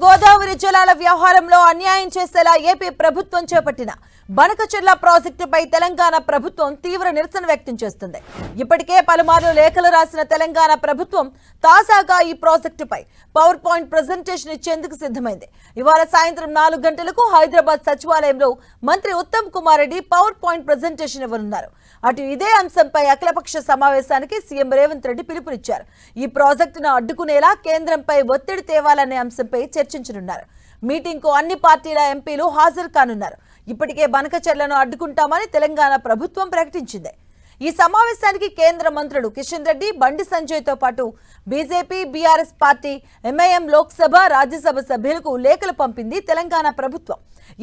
గోదావరి జలాల వ్యవహారంలో అన్యాయం చేసేలా ఏపీ ప్రభుత్వం చేపట్టిన బనకచెర్ల ప్రాజెక్టుపై తెలంగాణ ప్రభుత్వం తీవ్ర నిరసన వ్యక్తం చేస్తుంది. ఇప్పటికే పలుమార్లు లేఖలు రాసిన తెలంగాణ ప్రభుత్వం తాజాగా ఈ ప్రాజెక్టుపై పవర్ పాయింట్ ప్రెజెంటేషన్ ఇచ్చేందుకు సిద్ధమైంది. ఇవాళ సాయంత్రం 4 గంటలకు హైదరాబాద్ సచివాలయంలో మంత్రి Uttam Kumar Reddy power point presentation ఇవ్వనున్నారు. అటు ఇదే అంశంపై అఖిలపక్ష సమావేశానికి సీఎం రేవంత్ రెడ్డి పిలుపునిచ్చారు. ఈ ప్రాజెక్టును అడ్డుకునేలా కేంద్రంపై ఒత్తిడి తేవాలనే అంశంపై చర్చించనున్నారు. మీటింగ్ కు అన్ని పార్టీల ఎంపీలు హాజరు కానున్నారు. ఇప్పటికే బనకచెర్లను అడ్డుకుంటామని తెలంగాణ ప్రభుత్వం ప్రకటించింది. ఈ సమావేశానికి కేంద్ర మంత్రులు కిషన్ రెడ్డి, బండి సంజయ్ తో పాటు BJP, BRS party, MIM Lok Sabha, Rajya Sabha సభ్యులకు లేఖలు పంపింది తెలంగాణ ప్రభుత్వం.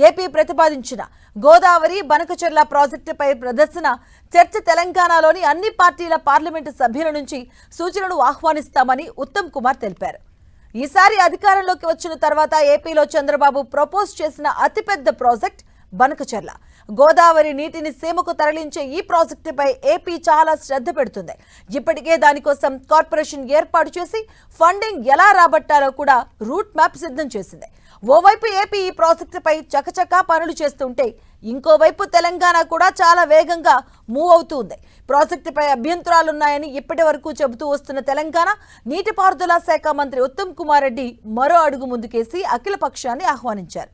ఏపీ ప్రతిపాదించిన గోదావరి బనకచెర్ల ప్రాజెక్టుపై ప్రదర్శన చర్చ తెలంగాణలోని అన్ని పార్టీల పార్లమెంటు సభ్యుల నుంచి సూచనలు ఆహ్వానిస్తామని ఉత్తమ్ కుమార్ తెలిపారు. ఈసారి అధికారంలోకి వచ్చిన తర్వాత ఏపీలో చంద్రబాబు ప్రపోజ్ చేసిన అతిపెద్ద ప్రాజెక్ట్ బనకచెర్ల. గోదావరి నీటిని సీమకు తరలించే ఈ ప్రాజెక్టుపై ఏపీ చాలా శ్రద్ధ పెడుతుంది. ఇప్పటికే దానికోసం కార్పొరేషన్ ఏర్పాటు చేసి ఫండింగ్ ఎలా రాబట్టాలో కూడా రూట్ మ్యాప్ సిద్ధం చేసింది. ఓవైపు ఏపీ ఈ ప్రాజెక్టుపై చకచకా పనులు చేస్తుంటే ఇంకోవైపు తెలంగాణ కూడా చాలా వేగంగా మూవ్ అవుతుంది. ప్రాజెక్టుపై అభ్యంతరాలున్నాయని ఇప్పటి వరకు చెబుతూ వస్తున్న తెలంగాణ నీటిపారుదల శాఖ మంత్రి ఉత్తమ్ కుమార్ రెడ్డి మరో అడుగు ముందుకేసి అఖిల పక్షాన్ని ఆహ్వానించారు.